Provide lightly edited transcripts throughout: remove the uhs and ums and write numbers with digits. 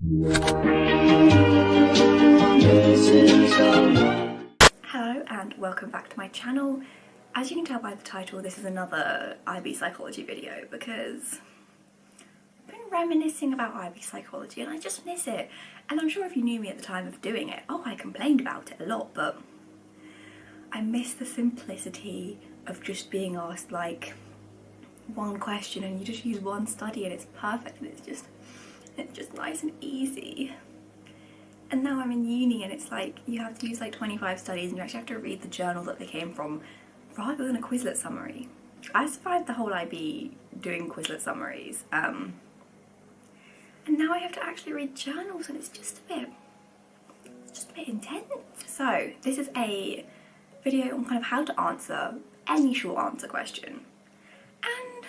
Hello and welcome back to my channel. As you can tell by the title, this is another IB psychology video because I've been reminiscing about IB psychology and I just miss it. And I'm sure if you knew me at the time of doing it, I complained about it a lot, but I miss the simplicity of just being asked like one question and you just use one study and it's perfect and it's just nice and easy. And now I'm in uni and it's like you have to use like 25 studies and you actually have to read the journal that they came from rather than a Quizlet summary. I survived the whole IB doing Quizlet summaries, and now I have to actually read journals and it's just a bit intense. So this is a video on kind of how to answer any short answer question. And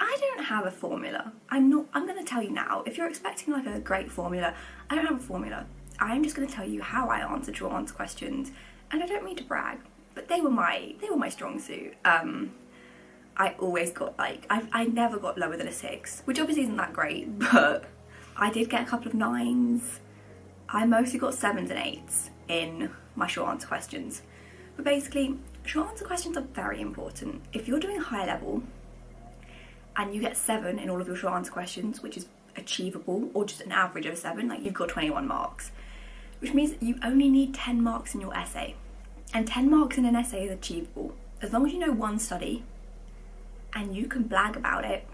I don't have a formula. I'm gonna tell you now. If you're expecting like a great formula, I don't have a formula. I am just gonna tell you how I answered short answer questions, and I don't mean to brag, but they were my strong suit. I always got like I never got lower than a 6, which obviously isn't that great, but I did get a couple of 9s. I mostly got 7s and 8s in my short answer questions. But basically, short answer questions are very important. If you're doing high level and you get 7 in all of your short answer questions, which is achievable, or just an average of 7, like you've got 21 marks, which means that you only need 10 marks in your essay. And 10 marks in an essay is achievable. As long as you know one study and you can blag about it,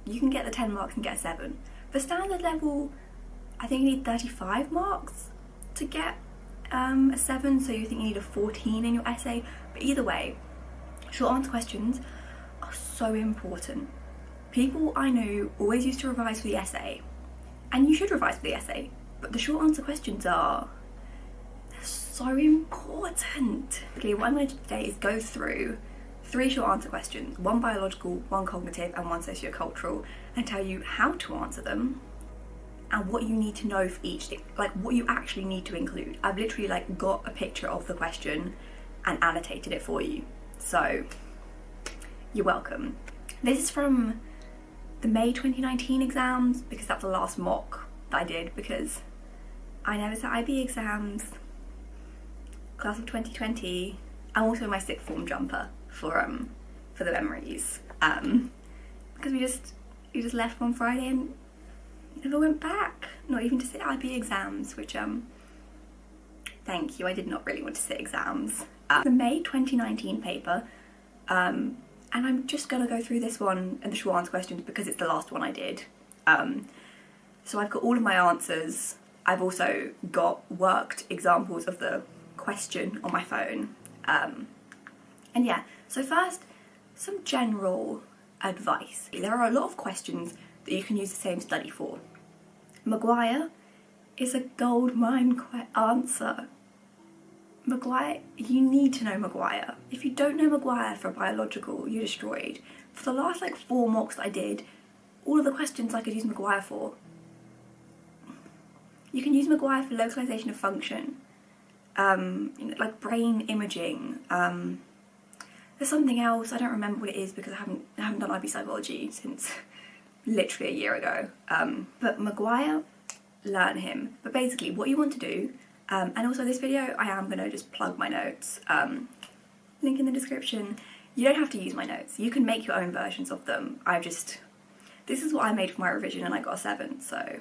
you can get the 10 marks and get a 7. For standard level, I think you need 35 marks to get a 7, so you think you need a 14 in your essay. But either way, short answer questions are so important. People I know always used to revise for the essay, and you should revise for the essay, but the short answer questions they're so important. Okay, what I'm going to do today is go through 3 short answer questions, 1 biological, 1 cognitive and 1 sociocultural, and tell you how to answer them and what you need to know for each thing, like what you actually need to include. I've literally like got a picture of the question and annotated it for you, so you're welcome. This is from the May 2019 exams because that's the last mock that I did, because I never sat IB exams. Class of 2020. I'm also in my sixth form jumper for the memories, because we just left one Friday and never went back, not even to sit IB exams, which thank you, I did not really want to sit exams. The May 2019 paper, and I'm just gonna go through this one and the short answer questions because it's the last one I did. So I've got all of my answers. I've also got worked examples of the question on my phone. And yeah, so first, some general advice. There are a lot of questions that you can use the same study for. Maguire is a gold mine answer. Maguire, you need to know Maguire. If you don't know Maguire for a biological, you're destroyed. For the last like 4 mocks that I did, all of the questions I could use Maguire for. You can use Maguire for localization of function, like brain imaging. There's something else, I don't remember what it is because I haven't done IB psychology since literally a year ago. But Maguire, learn him. But basically what you want to do, and also this video I am going to just plug my notes, link in the description. You don't have to use my notes, you can make your own versions of them. This is what I made for my revision and I got a 7, so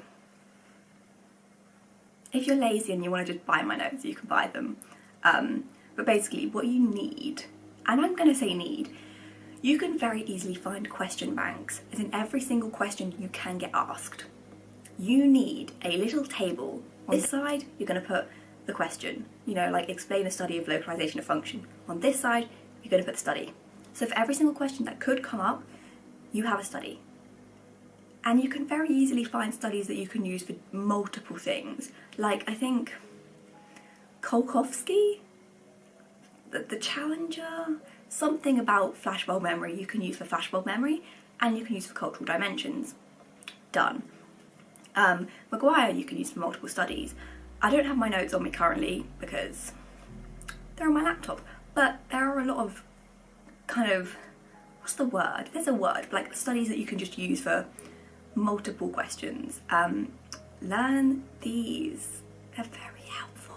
if you're lazy and you want to just buy my notes, you can buy them. But basically what you need, and I'm going to say need, you can very easily find question banks, as in every single question you can get asked. You need a little table. On this side, you're going to put the question, you know, like explain a study of localization of function. On this side, you're going to put the study. So for every single question that could come up, you have a study. And you can very easily find studies that you can use for multiple things. Like, I think Kolkovsky, the Challenger, something about flashbulb memory you can use for flashbulb memory, and you can use for cultural dimensions. Done. Maguire you can use for multiple studies. I don't have my notes on me currently because they're on my laptop, but there are a lot of kind of, what's the word? There's a word, like studies that you can just use for multiple questions. learn these. They're very helpful.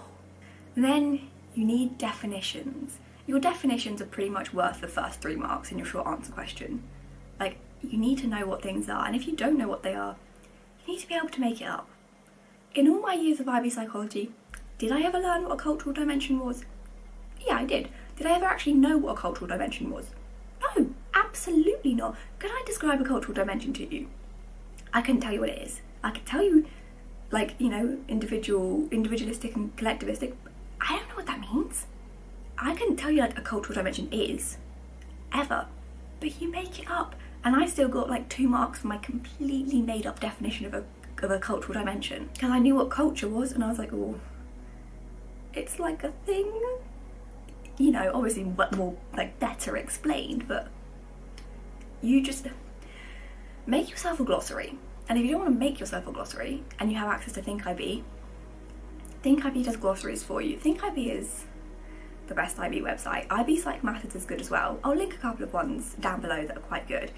Then you need definitions. Your definitions are pretty much worth the first 3 marks in your short answer question. Like, you need to know what things are, and if you don't know what they are, you need to be able to make it up. In all my years of IB psychology, did I ever learn what a cultural dimension was? Yeah, I did. Did I ever actually know what a cultural dimension was? No, absolutely not. Could I describe a cultural dimension to you? I couldn't tell you what it is. I could tell you, like, you know, individualistic and collectivistic. I don't know what that means. I couldn't tell you like a cultural dimension is, ever. But you make it up. And I still got like 2 marks for my completely made up definition of a cultural dimension. Because I knew what culture was, and I was like, oh, it's like a thing. You know, obviously more like better explained, but you just make yourself a glossary. And if you don't want to make yourself a glossary and you have access to ThinkIB does glossaries for you. ThinkIB is the best IB website. IB Psych Matters is good as well. I'll link a couple of ones down below that are quite good.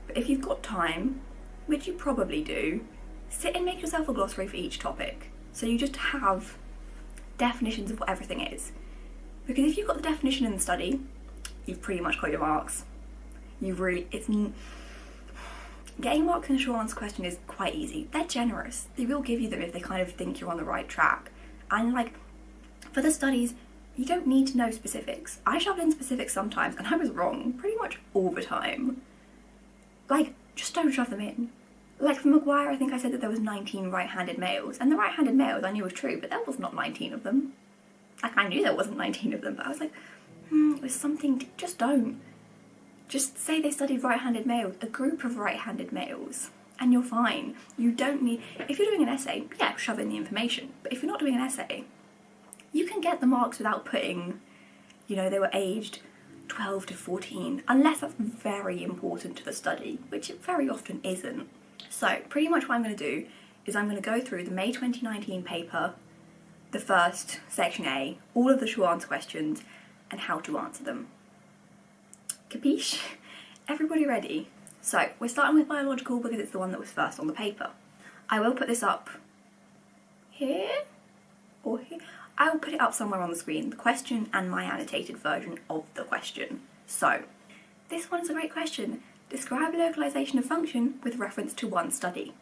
But if you've got time, which you probably do, sit and make yourself a glossary for each topic. So you just have definitions of what everything is. Because if you've got the definition in the study, you've pretty much got your marks. Getting marks in a short answer question is quite easy. They're generous. They will give you them if they kind of think you're on the right track. And like, for the studies, you don't need to know specifics. I shoved in specifics sometimes and I was wrong pretty much all the time. Like, just don't shove them in. Like for Maguire, I think I said that there was 19 right-handed males, and the right-handed males I knew was true, but there was not 19 of them. Like, I knew there wasn't 19 of them, but I was like, it was something, just don't. Just say they studied right-handed males, a group of right-handed males, and you're fine. You don't need, if you're doing an essay, yeah, shove in the information, but if you're not doing an essay, you can get the marks without putting, you know, they were aged 12 to 14, unless that's very important to the study, which it very often isn't. So pretty much what I'm going to do is I'm going to go through the May 2019 paper, the first section A, all of the short answer questions, and how to answer them. Capiche? Everybody ready? So we're starting with biological because it's the one that was first on the paper. I will put this up here or here. I will put it up somewhere on the screen, the question and my annotated version of the question. So this one is a great question. Describe localization of function with reference to one study.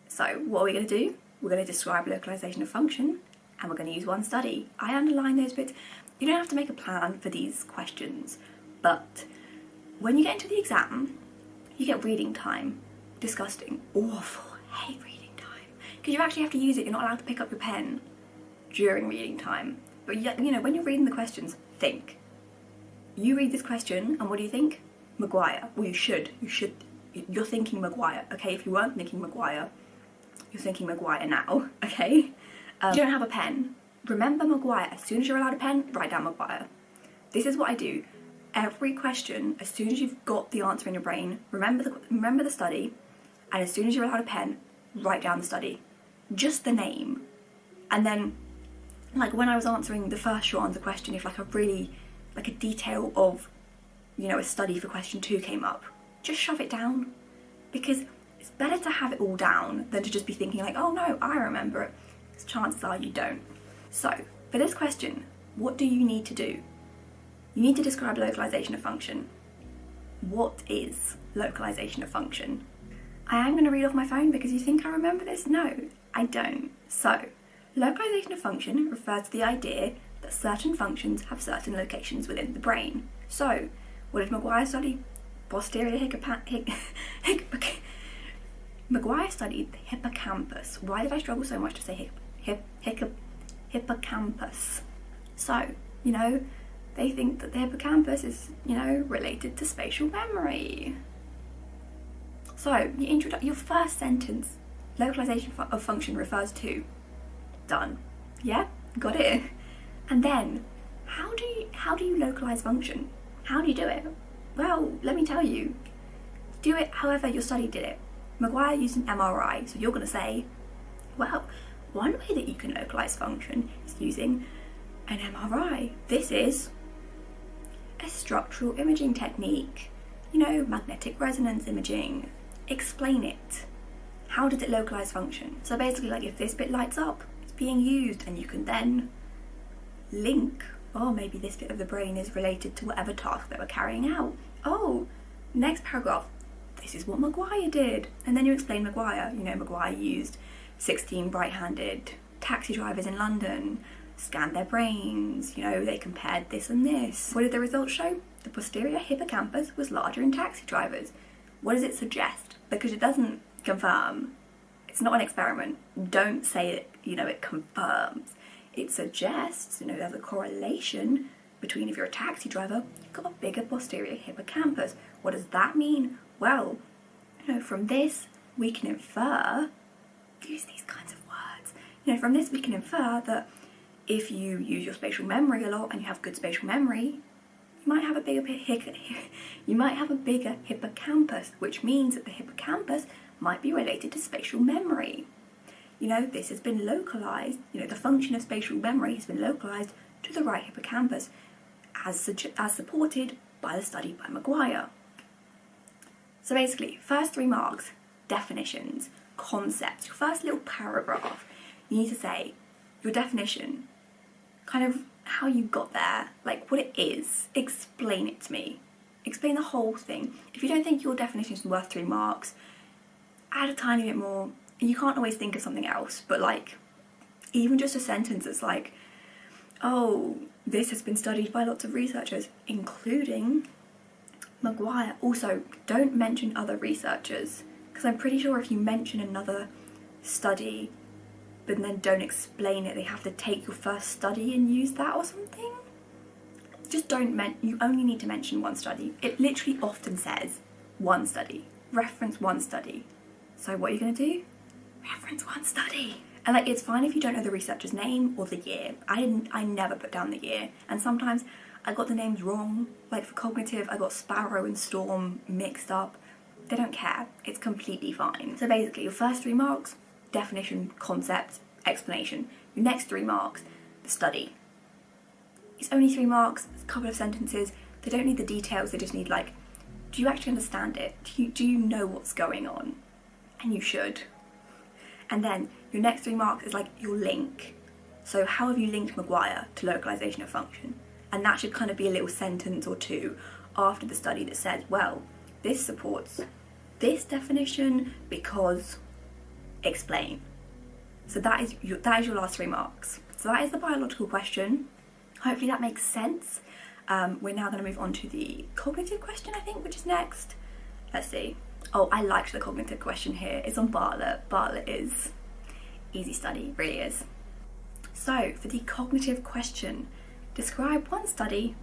So what are we going to do? We're going to describe localization of function and we're going to use one study. I underline those bits. You don't have to make a plan for these questions, but when you get into the exam, you get reading time. Disgusting. Awful. Hate reading time. Because you actually have to use it. You're not allowed to pick up your pen during reading time. But you know, when you're reading the questions, think. You read this question and what do you think? Maguire. Well, you should. You're thinking Maguire. Okay, if you weren't thinking Maguire, you're thinking Maguire now. Okay? You don't have a pen. Remember Maguire. As soon as you're allowed a pen, write down Maguire. This is what I do. Every question, as soon as you've got the answer in your brain, remember the study, and as soon as you're allowed a pen, write down the study. Just the name. And then, like when I was answering the first short answer question, if like a detail of, you know, a study for question 2 came up, just shove it down. Because it's better to have it all down than to just be thinking like, oh no, I remember it. Because chances are you don't. So, for this question, what do you need to do? You need to describe localization of function. What is localization of function? I am going to read off my phone because you think I remember this? No, I don't. So, localization of function refers to the idea that certain functions have certain locations within the brain. So, what did Maguire study? Posterior Maguire studied the hippocampus. Why did I struggle so much to say hippocampus? So, you know, they think that the hippocampus is, you know, related to spatial memory. So, your first sentence, localization of function refers to. Done. Yeah? Got it? And then, how do you localize function? How do you do it? Well, let me tell you. Do it however your study did it. Maguire used an MRI, so you're going to say, well, one way that you can localize function is using an MRI. This is a structural imaging technique. You know, magnetic resonance imaging. Explain it. How does it localise function? So basically, like, if this bit lights up, it's being used, and you can then link, oh, maybe this bit of the brain is related to whatever task they were carrying out. Oh, next paragraph, this is what Maguire did. And then you explain Maguire. You know, Maguire used 16 right-handed taxi drivers in London, scanned their brains, you know, they compared this and this. What did the results show? The posterior hippocampus was larger in taxi drivers. What does it suggest? Because it doesn't confirm. It's not an experiment. Don't say it, you know, it confirms. It suggests, you know, there's a correlation between, if you're a taxi driver, you've got a bigger posterior hippocampus. What does that mean? Well, you know, from this we can infer, use these kinds of words, you know, from this we can infer that if you use your spatial memory a lot and you have good spatial memory, you might have a bigger hippocampus, which means that the hippocampus might be related to spatial memory. You know, this has been localised, you know, the function of spatial memory has been localised to the right hippocampus, as supported by the study by Maguire. So basically, first 3 marks, definitions, concepts, your first little paragraph, you need to say your definition, kind of how you got there, like what it is, explain it to me. Explain the whole thing. If you don't think your definition is worth 3 marks, add a tiny bit more. You can't always think of something else, but like, even just a sentence that's like, oh, this has been studied by lots of researchers, including Maguire. Also, don't mention other researchers, because I'm pretty sure if you mention another study, but then don't explain it, they have to take your first study and use that or something. Just don't you only need to mention one study. It literally often says one study, reference one study. So what are you going to do? Reference one study. And like, it's fine if you don't know the researcher's name or the year. I never put down the year, and sometimes I got the names wrong. Like for cognitive, I got Sparrow and Storm mixed up. They don't care. It's completely fine. So basically, your first 3 marks, definition, concept, explanation. Your next 3 marks, the study. It's only 3 marks, it's a couple of sentences. They don't need the details, they just need like, do you actually understand it? Do you know what's going on? And you should. And then your next 3 marks is like your link. So how have you linked Maguire to localization of function? And that should kind of be a little sentence or 2 after the study that says, well, this supports this definition because explain. So that is your last 3 marks. So that is the biological question. Hopefully that makes sense. We're now going to move on to the cognitive question, I think, which is next. Let's see. Oh, I liked the cognitive question here. It's on Bartlett. Bartlett is easy study, really is. So for the cognitive question, describe one study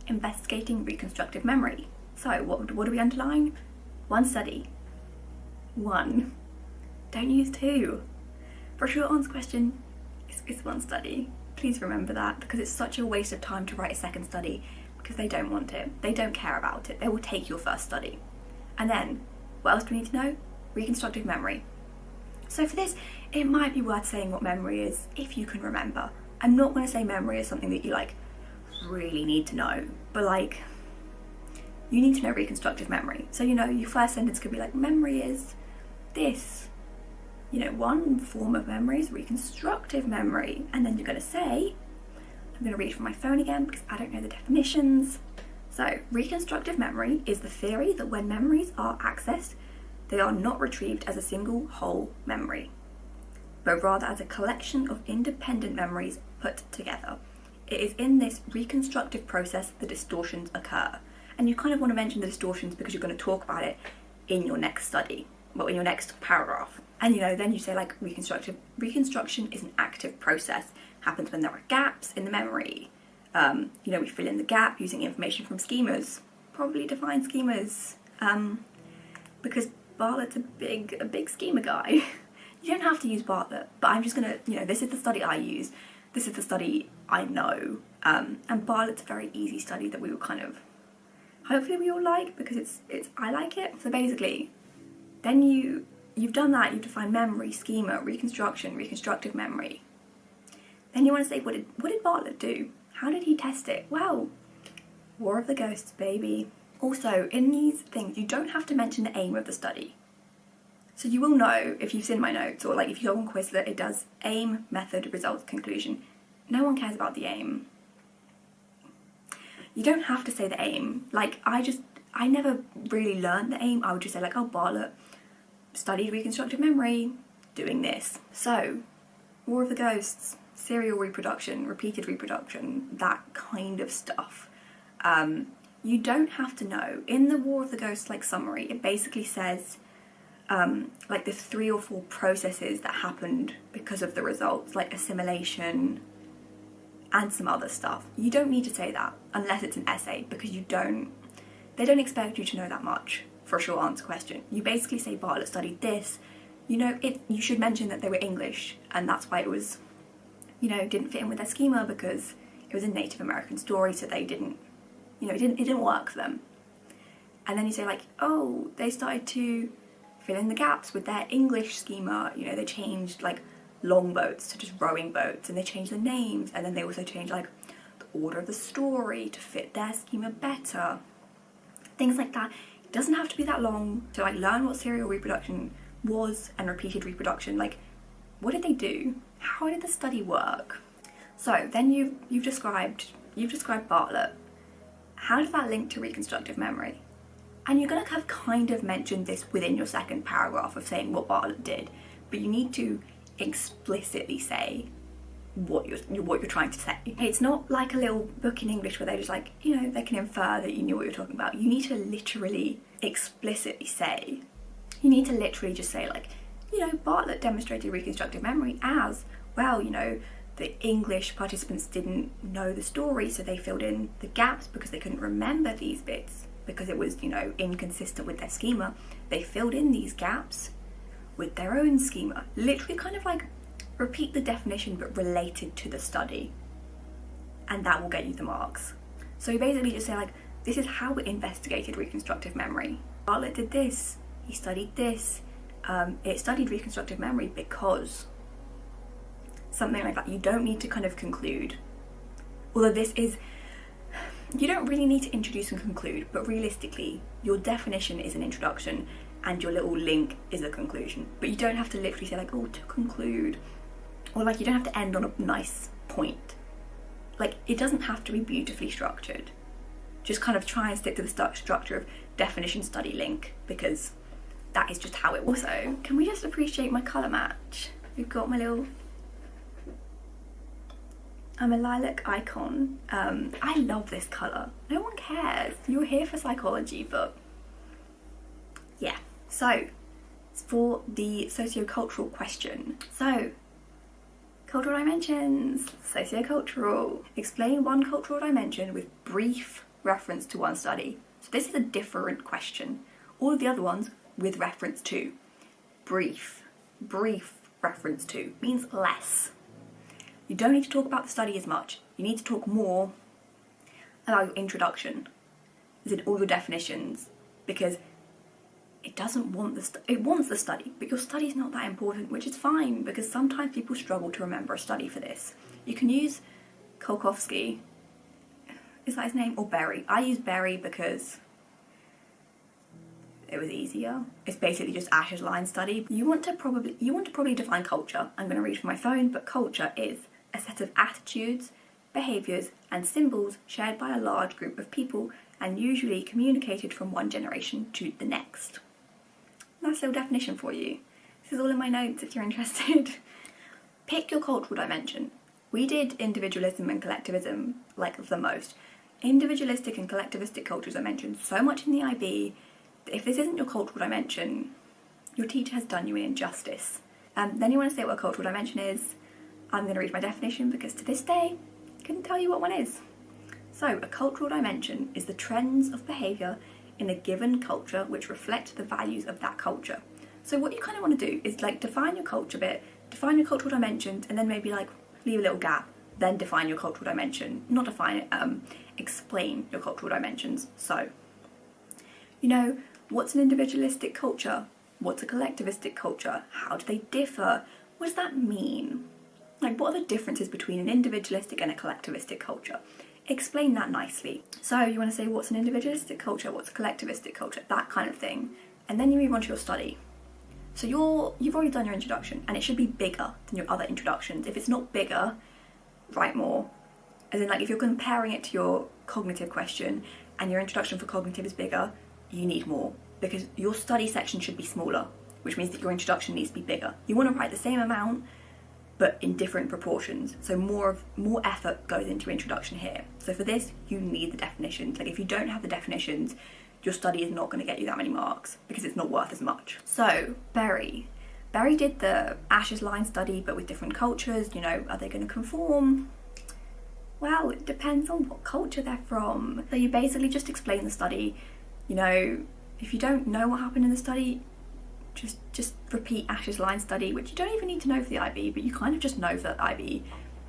investigating reconstructive memory. So what do we underline? One study. 1. Don't use 2. For a short answer question, it's 1 study. Please remember that, because it's such a waste of time to write a second study because they don't want it. They don't care about it. They will take your first study. And then, what else do we need to know? Reconstructive memory. So for this, it might be worth saying what memory is if you can remember. I'm not going to say memory is something that you like really need to know, but like, you need to know reconstructive memory. So, you know, your first sentence could be like, memory is this. You know, one form of memory is reconstructive memory. And then you're going to say, I'm going to read from my phone again because I don't know the definitions. So, reconstructive memory is the theory that when memories are accessed, they are not retrieved as a single whole memory, but rather as a collection of independent memories put together. It is in this reconstructive process that distortions occur. And you kind of want to mention the distortions because you're going to talk about it in your next study, well, in your next paragraph. And you know, then you say like reconstruction is an active process, happens when there are gaps in the memory. You know, we fill in the gap using information from schemas, probably define schemas, because Bartlett's a big schema guy. You don't have to use Bartlett, but I'm just gonna, you know, this is the study I use, this is the study I know, and Bartlett's a very easy study that we will kind of, hopefully we all like, because I like it. So basically, then you've done that, you've defined memory, schema, reconstruction, reconstructive memory. Then you want to say, what did Bartlett do? How did he test it? Well, War of the Ghosts, baby. Also, in these things, you don't have to mention the aim of the study. So you will know if you've seen my notes, or like if you go on Quizlet, it does aim, method, results, conclusion. No one cares about the aim. You don't have to say the aim. Like I never really learned the aim. I would just say like, oh, Bartlett studied reconstructive memory, doing this. So, War of the Ghosts, serial reproduction, repeated reproduction, that kind of stuff. You don't have to know. In the War of the Ghosts like summary, it basically says like the 3 or 4 processes that happened because of the results, like assimilation and some other stuff. You don't need to say that unless it's an essay, because they don't expect you to know that much for a short answer question. You basically say Bartlett studied this. You know, you should mention that they were English, and that's why it was, you know, didn't fit in with their schema, because it was a Native American story, so they didn't, you know, it didn't work for them. And then you say like, oh, they started to fill in the gaps with their English schema. You know, they changed like longboats to just rowing boats, and they changed the names, and then they also changed like the order of the story to fit their schema better. Things like that. It doesn't have to be that long to like learn what serial reproduction was and repeated reproduction. Like, what did they do? How did the study work? So then you've described Bartlett. How does that link to reconstructive memory? And you're going to have kind of mentioned this within your second paragraph of saying what Bartlett did, but you need to explicitly say what you're trying to say. It's not like a little book in English where they just like, you know, they can infer that you knew what you're talking about. You need to literally explicitly say, you need to literally just say like, you know, Bartlett demonstrated reconstructive memory as, well, you know, the English participants didn't know the story, so they filled in the gaps because they couldn't remember these bits because it was, you know, inconsistent with their schema. They filled in these gaps with their own schema. Literally kind of like repeat the definition but related to the study, and that will get you the marks. So you basically just say like, this is how we investigated reconstructive memory. Bartlett did this, he studied this, it studied reconstructive memory because something like that. You don't need to kind of conclude, although you don't really need to introduce and conclude, but realistically your definition is an introduction and your little link is a conclusion. But you don't have to literally say like, oh, to conclude, or like you don't have to end on a nice point. Like, it doesn't have to be beautifully structured. Just kind of try and stick to the structure of definition, study, link, because that is just how it was. Also, can we just appreciate my colour match? We've got my little, I'm a lilac icon. I love this colour. No one cares. You're here for psychology, but yeah. So, for the sociocultural question. So, cultural dimensions, sociocultural. Explain one cultural dimension with brief reference to one study. So this is a different question. All of the other ones with reference to. Brief reference to means less. You don't need to talk about the study as much. You need to talk more about your introduction, as in all your definitions, because it doesn't want it wants the study, but your study is not that important, which is fine, because sometimes people struggle to remember a study for this. You can use Kolkovsky, is that his name, or Berry. I use Berry because it was easier. It's basically just Asher's line study. You want to probably define culture. I'm going to read from my phone, but culture is a set of attitudes, behaviours and symbols shared by a large group of people and usually communicated from one generation to the next. Nice little definition for you. This is all in my notes if you're interested. Pick your cultural dimension. We did individualism and collectivism like the most. Individualistic and collectivistic cultures are mentioned so much in the IB that if this isn't your cultural dimension, your teacher has done you an injustice. Then you want to say what a cultural dimension is. I'm going to read my definition because to this day, I couldn't tell you what one is. So, a cultural dimension is the trends of behaviour in a given culture which reflect the values of that culture. So what you kind of want to do is like define your culture bit, define your cultural dimensions, and then maybe like leave a little gap, then define your cultural dimension. Not define it, explain your cultural dimensions. So, you know, what's an individualistic culture? What's a collectivistic culture? How do they differ? What does that mean? Like, what are the differences between an individualistic and a collectivistic culture? Explain that nicely. So you want to say what's an individualistic culture, what's a collectivistic culture, that kind of thing. And then you move on to your study. So you've already done your introduction, and it should be bigger than your other introductions. If it's not bigger, write more. As in, like, if you're comparing it to your cognitive question and your introduction for cognitive is bigger, you need more, because your study section should be smaller, which means that your introduction needs to be bigger. You want to write the same amount, but in different proportions. So more effort goes into your introduction here. So for this, you need the definitions. Like, if you don't have the definitions, your study is not going to get you that many marks because it's not worth as much. So Berry did the Ashes line study, but with different cultures. You know, are they going to conform? Well, it depends on what culture they're from. So you basically just explain the study. You know, if you don't know what happened in the study, just repeat Ashes line study, which you don't even need to know for the IB, but you kind of just know for the IB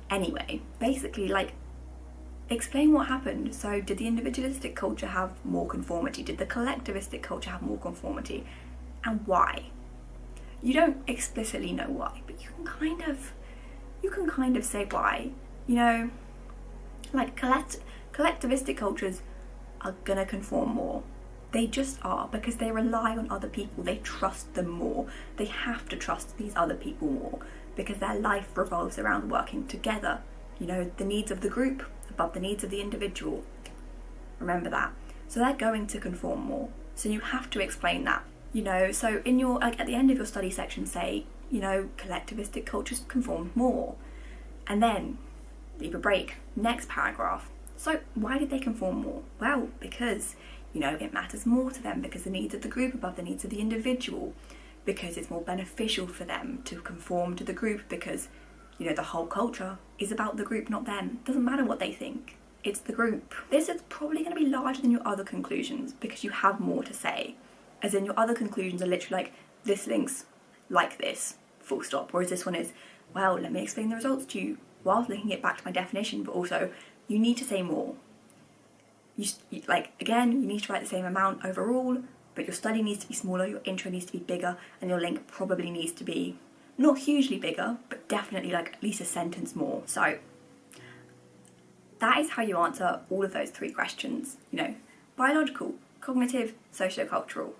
anyway. Basically, like, explain what happened. So did the individualistic culture have more conformity? Did the collectivistic culture have more conformity? And why? You don't explicitly know why, but you can kind of say why. You know, like, collectivistic cultures are gonna conform more. They just are, because they rely on other people. They trust them more. They have to trust these other people more because their life revolves around working together. You know, the needs of the group above the needs of the individual. Remember that. So they're going to conform more. So you have to explain that. You know, so in your, like, at the end of your study section, say, you know, collectivistic cultures conformed more. And then leave a break. Next paragraph. So why did they conform more? Well, because, you know, it matters more to them, because the needs of the group above the needs of the individual, because it's more beneficial for them to conform to the group, because, you know, the whole culture is about the group, not them. It doesn't matter what they think, it's the group. This is probably going to be larger than your other conclusions because you have more to say. As in, your other conclusions are literally like, this link's like this, full stop. Whereas this one is, well, let me explain the results to you whilst linking it back to my definition, but also you need to say more. Like, again, you need to write the same amount overall, but your study needs to be smaller, your intro needs to be bigger, and your link probably needs to be not hugely bigger, but definitely like at least a sentence more. So that is how you answer all of those 3 questions. You know, biological, cognitive, sociocultural.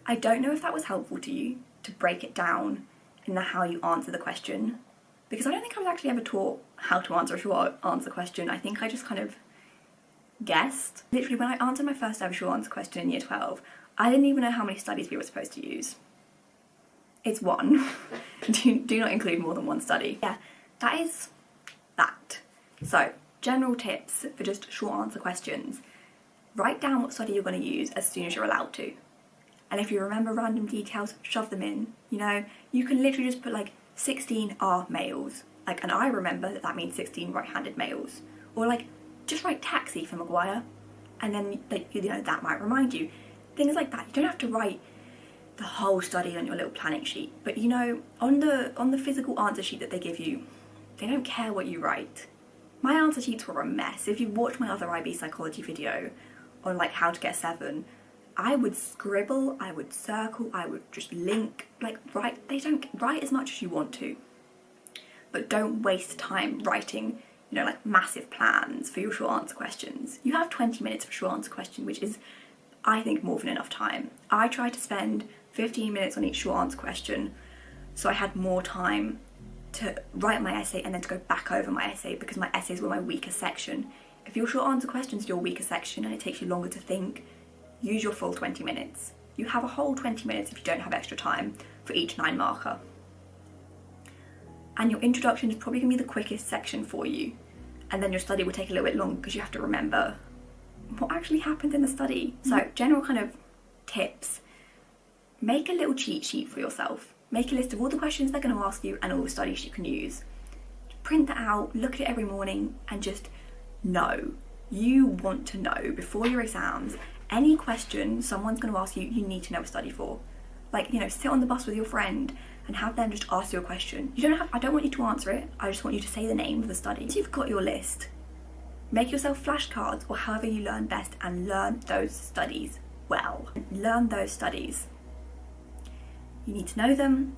I don't know if that was helpful to you to break it down in the how you answer the question, because I don't think I was actually ever taught how to answer a short answer question. I think I just kind of guessed. Literally, when I answered my first ever short answer question in year 12, I didn't even know how many studies we were supposed to use. It's 1. do not include more than 1 study. Yeah, that is that. So, general tips for just short answer questions. Write down what study you're going to use as soon as you're allowed to. And if you remember random details, shove them in. You know, you can literally just put like 16 are males. Like, and I remember that means 16 right-handed males. Or like, just write taxi for Maguire, and then, like, you know, that might remind you. Things like that. You don't have to write the whole study on your little planning sheet, but, you know, on the physical answer sheet that they give you, they don't care what you write. My answer sheets were a mess. If you watch my other IB psychology video on, like, how to get 7, I would scribble, I would circle, I would just link, like, write as much as you want to, but don't waste time writing, you know, like, massive plans for your short answer questions. You have 20 minutes for a short answer question, which is, I think, more than enough time. I tried to spend 15 minutes on each short answer question, so I had more time to write my essay and then to go back over my essay, because my essays were my weaker section. If your short answer question is your weaker section and it takes you longer to think, use your full 20 minutes. You have a whole 20 minutes if you don't have extra time for each 9 marker. And your introduction is probably going to be the quickest section for you. And then your study will take a little bit longer because you have to remember what actually happened in the study. So, general kind of tips. Make a little cheat sheet for yourself. Make a list of all the questions they're going to ask you and all the studies you can use. Print that out, look at it every morning, and just know. You want to know before your exams, any question someone's going to ask you, you need to know a study for. Like, you know, sit on the bus with your friend and have them just ask you a question. I don't want you to answer it, I just want you to say the name of the study. Once you've got your list, make yourself flashcards or however you learn best, and learn those studies well. Learn those studies. You need to know them,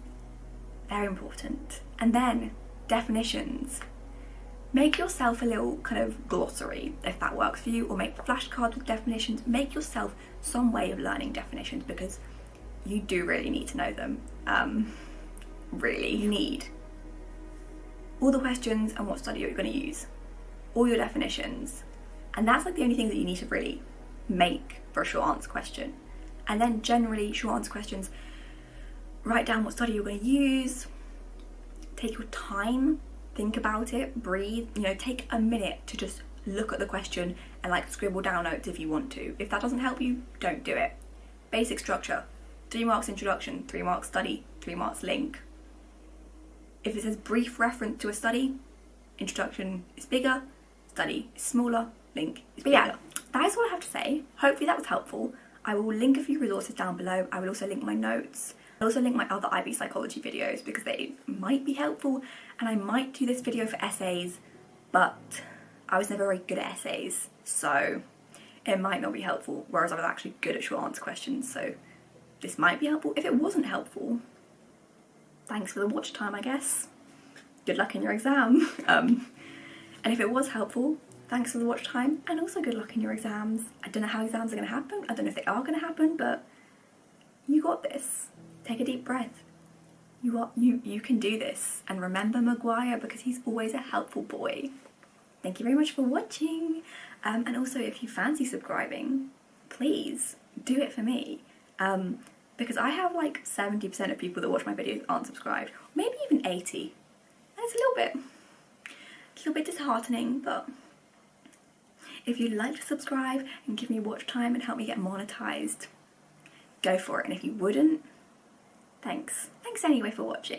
very important. And then, definitions. Make yourself a little kind of glossary, if that works for you, or make flashcards with definitions. Make yourself some way of learning definitions, because you do really need to know them. Really, you need all the questions and what study you're going to use, all your definitions, and that's like the only thing that you need to really make for a short answer question. And then generally short answer questions, write down what study you're going to use, take your time, think about it, breathe, you know, take a minute to just look at the question and like scribble down notes if you want to. If that doesn't help you, don't do it. Basic structure, 3 marks introduction, 3 marks study, 3 marks link. If it says brief reference to a study, introduction is bigger, study is smaller, link is bigger. But yeah, that is all I have to say. Hopefully that was helpful. I will link a few resources down below. I will also link my notes. I'll also link my other IB psychology videos because they might be helpful, and I might do this video for essays, but I was never very good at essays, so it might not be helpful, whereas I was actually good at short answer questions, so this might be helpful. If it wasn't helpful, thanks for the watch time, I guess. Good luck in your exam. And if it was helpful, thanks for the watch time, and also good luck in your exams. I don't know how exams are going to happen. I don't know if they are going to happen, but you got this. Take a deep breath. You can do this. And remember Maguire, because he's always a helpful boy. Thank you very much for watching. And also, if you fancy subscribing, please do it for me. Because I have like 70% of people that watch my videos aren't subscribed. Maybe even 80. And it's a little bit disheartening, but if you'd like to subscribe and give me watch time and help me get monetized, go for it. And if you wouldn't, thanks. Thanks anyway for watching.